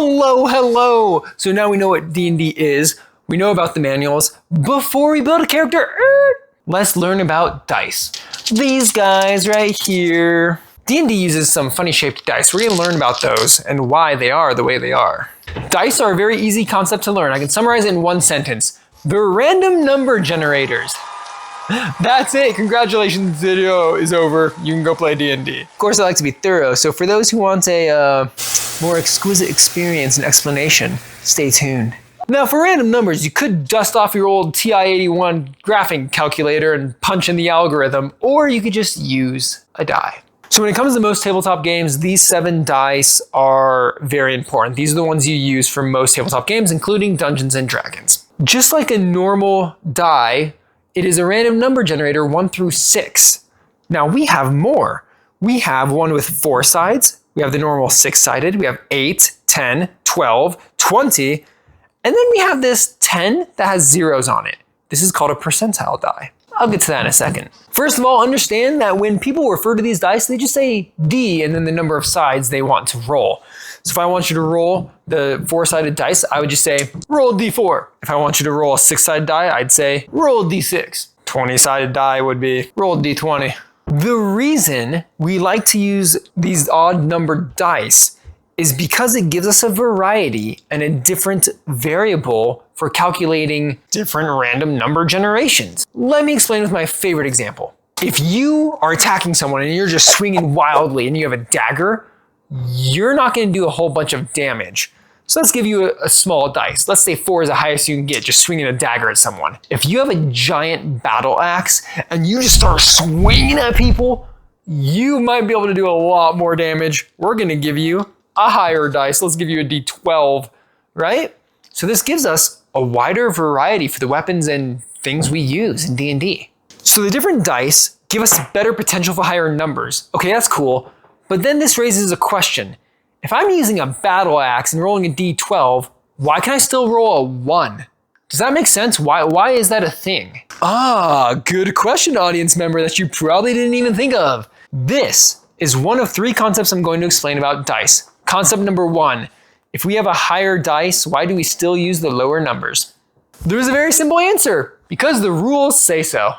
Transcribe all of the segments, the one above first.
Hello. So now we know what D&D is. We know about the manuals. Before we build a character, let's learn about dice. These guys right here. D&D uses some funny shaped dice. We're gonna learn about those and why they are the way they are. Dice are a very easy concept to learn. I can summarize it in one sentence. They're random number generators. That's it. Congratulations, the video is over. You can go play D&D. Of course, I like to be thorough, so for those who want a more exquisite experience and explanation, stay tuned. Now, for random numbers, you could dust off your old TI-81 graphing calculator and punch in the algorithm, or you could just use a die. So when it comes to most tabletop games, these 7 dice are very important. These are the ones you use for most tabletop games, including Dungeons and Dragons. Just like a normal die, it is a random number generator 1 through 6. Now we have more. We have one with 4 sides. We have the normal 6-sided. We have 8, 10, 12, 20. And then we have this 10 that has zeros on it. This is called a percentile die. I'll get to that in a second. First of all, understand that when people refer to these dice, they just say D and then the number of sides they want to roll. So if I want you to roll the 4-sided dice, I would just say, roll D4. If I want you to roll a 6-sided die, I'd say, roll D6. 20-sided die would be, roll D20. The reason we like to use these odd numbered dice is because it gives us a variety and a different variable for calculating different random number generations. Let me explain with my favorite example. If you are attacking someone and you're just swinging wildly and you have a dagger, you're not going to do a whole bunch of damage. So let's give you a small dice. Let's say 4 is the highest you can get, just swinging a dagger at someone. If you have a giant battle axe and you just start swinging at people, you might be able to do a lot more damage. We're going to give you a higher dice. Let's give you a D12, right? So this gives us a wider variety for the weapons and things we use in D&D. So the different dice give us better potential for higher numbers. Okay, that's cool. But then this raises a question. If I'm using a battle axe and rolling a D12, why can I still roll a 1? Does that make sense? Why is that a thing? Good question, audience member, that you probably didn't even think of. This is one of 3 concepts I'm going to explain about dice. Concept number 1, if we have a higher dice, why do we still use the lower numbers? There's a very simple answer, because the rules say so.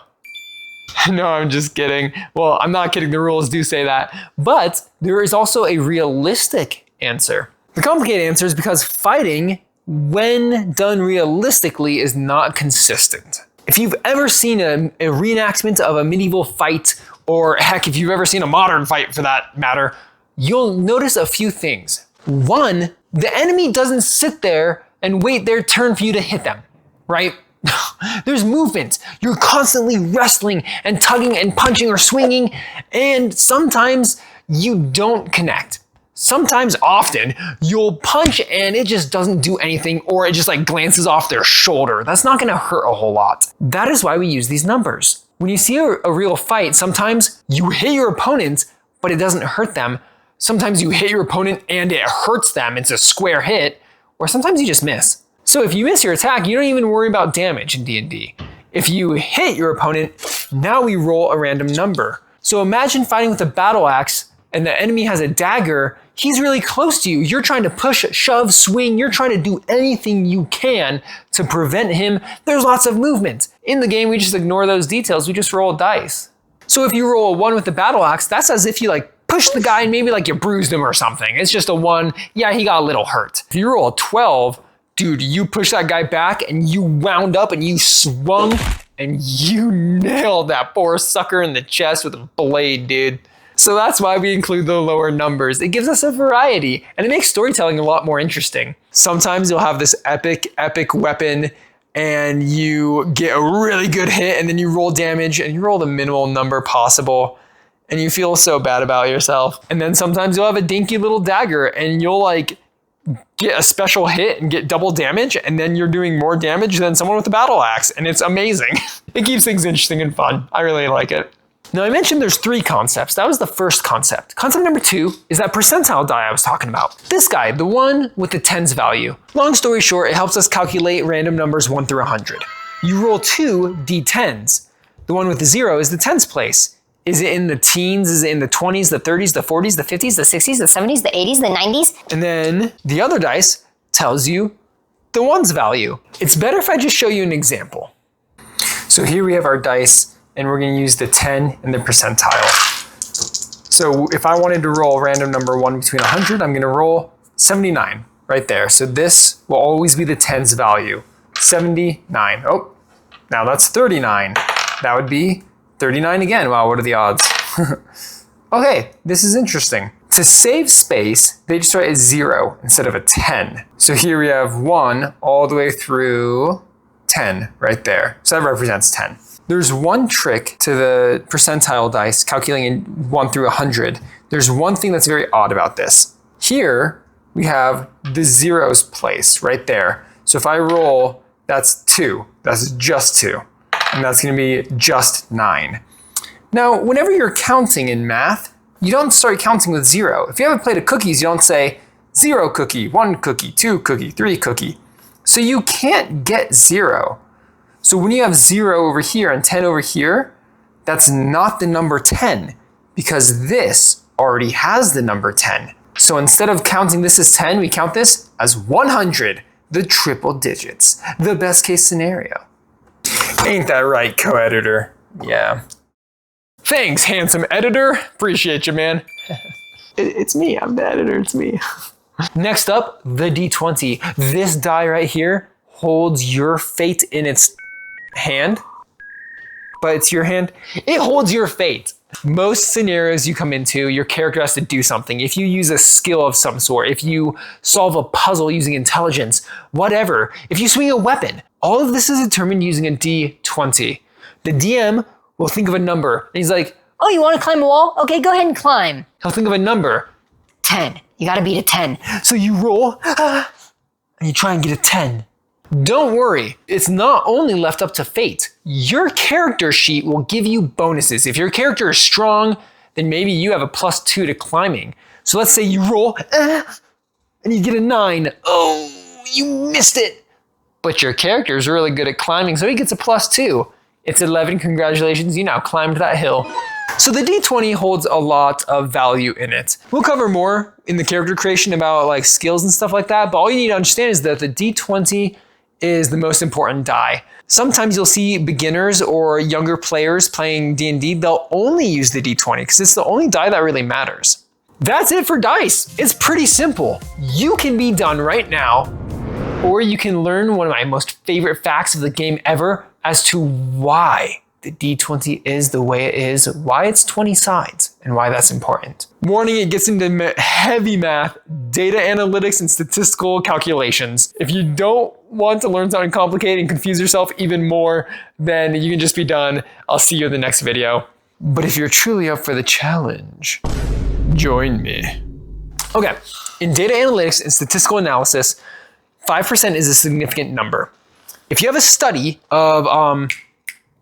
No, I'm just kidding. Well, I'm not kidding, the rules do say that, but there is also a realistic answer. The complicated answer is because fighting, when done realistically, is not consistent. If you've ever seen a reenactment of a medieval fight, or heck, if you've ever seen a modern fight for that matter, you'll notice a few things. 1, the enemy doesn't sit there and wait their turn for you to hit them, right? There's movement. You're constantly wrestling and tugging and punching or swinging, and sometimes you don't connect. Sometimes, often, you'll punch and it just doesn't do anything, or it just like glances off their shoulder. That's not gonna hurt a whole lot. That is why we use these numbers. When you see a real fight, sometimes you hit your opponent, but it doesn't hurt them. Sometimes you hit your opponent and it hurts them. It's a square hit, or sometimes you just miss. So if you miss your attack, you don't even worry about damage in D&D. If you hit your opponent, now we roll a random number. So imagine fighting with a battle axe and the enemy has a dagger. He's really close to you. You're trying to push, shove, swing. You're trying to do anything you can to prevent him. There's lots of movement. In the game, we just ignore those details. We just roll dice. So if you roll a 1 with the battle axe, that's as if you like push the guy and maybe like you bruised him or something. It's just a 1. Yeah, he got a little hurt. If you roll a 12, dude, you push that guy back and you wound up and you swung and you nailed that poor sucker in the chest with a blade, dude. So that's why we include the lower numbers. It gives us a variety and it makes storytelling a lot more interesting. Sometimes you'll have this epic weapon and you get a really good hit and then you roll damage and you roll the minimal number possible and you feel so bad about yourself. And then sometimes you'll have a dinky little dagger and you'll like get a special hit and get double damage, and then you're doing more damage than someone with a battle axe, and it's amazing. It keeps things interesting and fun. I really like it. Now I mentioned there's 3 concepts. That was the first concept. Concept number 2 is that percentile die I was talking about. This guy, the one with the tens value. Long story short, it helps us calculate random numbers 1 through 100. You roll 2 d10s. The one with the 0 is the tens place. Is it in the teens? Is it in the 20s, the 30s, the 40s, the 50s, the 60s, the 70s, the 80s, the 90s? And then the other dice tells you the ones value. It's better if I just show you an example. So here we have our dice, and we're going to use the 10 and the percentile. So if I wanted to roll random number 1 between 100, I'm going to roll 79 right there. So this will always be the 10's value, 79. Oh, now that's 39. That would be 39 again. Wow, what are the odds? Okay, this is interesting. To save space, they just write a 0 instead of a 10. So here we have 1 all the way through 10 right there. So that represents 10. There's one trick to the percentile dice calculating 1 through 100. There's one thing that's very odd about this. Here we have the zeros place right there. So if I roll, that's 2. That's just 2. And that's going to be just 9. Now, whenever you're counting in math, you don't start counting with 0. If you have a plate of cookies, you don't say 0 cookie, 1 cookie, 2 cookie, 3 cookie. So you can't get 0. So when you have 0 over here and 10 over here, that's not the number 10 because this already has the number 10. So instead of counting this as 10, we count this as 100, the triple digits, the best case scenario. Ain't that right, co-editor? Yeah. Thanks, handsome editor. Appreciate you, man. It's me, I'm the editor, it's me. Next up, the D20. This die right here holds your fate in its hand, but it's your hand. It holds your fate. Most scenarios you come into, your character has to do something. If you use a skill of some sort, if you solve a puzzle using intelligence, whatever, if you swing a weapon, all of this is determined using a D20. The DM will think of a number, and he's like, oh, you want to climb a wall? Okay, go ahead and climb. He'll think of a number. 10. You gotta beat a 10. So you roll, and you try and get a 10. Don't worry, it's not only left up to fate. Your character sheet will give you bonuses. If your character is strong, then maybe you have a +2 to climbing. So let's say you roll, and you get a 9. Oh, you missed it. But your character is really good at climbing, so he gets a +2. It's 11, congratulations, you now climbed that hill. So the D20 holds a lot of value in it. We'll cover more in the character creation about like skills and stuff like that, but all you need to understand is that the D20 is the most important die. Sometimes you'll see beginners or younger players playing D&D, they'll only use the D20 because it's the only die that really matters. That's it for dice. It's pretty simple. You can be done right now, or you can learn one of my most favorite facts of the game ever as to why the D20 is the way it is, why it's 20 sides, and why that's important. Warning, it gets into heavy math, data analytics, and statistical calculations. If you don't want to learn something complicated and confuse yourself even more, then you can just be done. I'll see you in the next video. But if you're truly up for the challenge, join me. Okay, in data analytics and statistical analysis, 5% is a significant number. If you have a study of,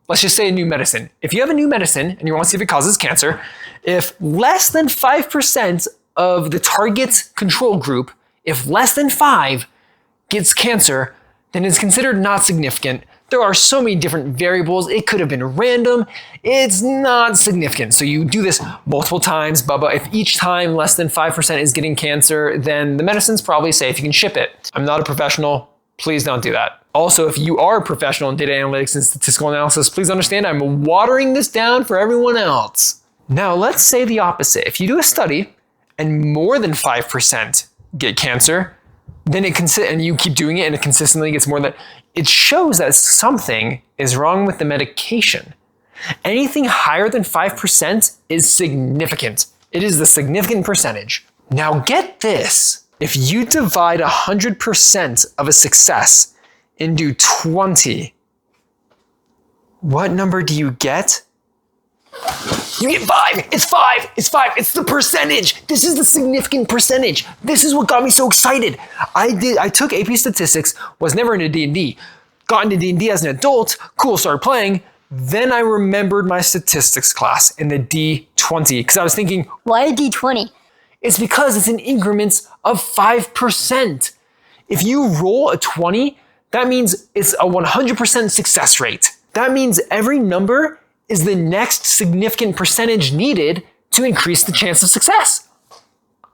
let's just say a new medicine. If you have a new medicine and you want to see if it causes cancer, if less than 5% of the target control group, if less than 5 gets cancer, then it's considered not significant. There are so many different variables. It could have been random. It's not significant. So you do this multiple times, Bubba. If each time less than 5% is getting cancer, then the medicine's probably safe. You can ship it. I'm not a professional. Please don't do that. Also, if you are a professional in data analytics and statistical analysis, please understand I'm watering this down for everyone else. Now, let's say the opposite. If you do a study and more than 5% get cancer, then and you keep doing it and it consistently gets more than, it shows that something is wrong with the medication. Anything higher than 5% is significant. It is the significant percentage. Now get this. If you divide 100% of a success into 20, what number do you get? You get 5. It's 5. It's 5. It's the percentage. This is the significant percentage. This is what got me so excited. I took AP statistics, was never into D&D. Got into D&D as an adult. Cool, started playing. Then I remembered my statistics class in the D20 because I was thinking, why a D20? It's because it's in increments of 5%. If you roll a 20, that means it's a 100% success rate. That means every number is the next significant percentage needed to increase the chance of success.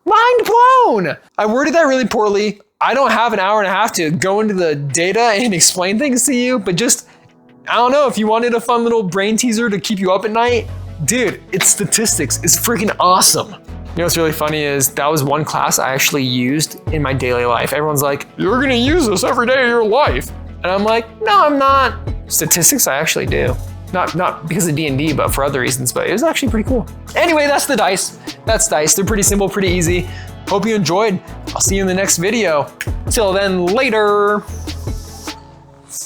Mind blown! I worded that really poorly. I don't have an hour and a half to go into the data and explain things to you, but just, I don't know, if you wanted a fun little brain teaser to keep you up at night, dude, it's statistics. It's freaking awesome. You know what's really funny is that was one class I actually used in my daily life. Everyone's like, you're gonna use this every day of your life. And I'm like, no, I'm not. Statistics, I actually do. Not because of D&D, but for other reasons, but it was actually pretty cool. Anyway, that's the dice. That's dice. They're pretty simple, pretty easy. Hope you enjoyed. I'll see you in the next video. Till then, later.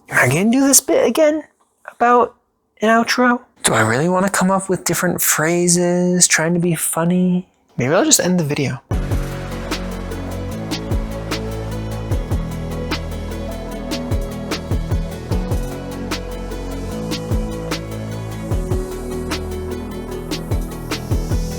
Am I gonna do this bit again about an outro? Do I really want to come up with different phrases, trying to be funny? Maybe I'll just end the video.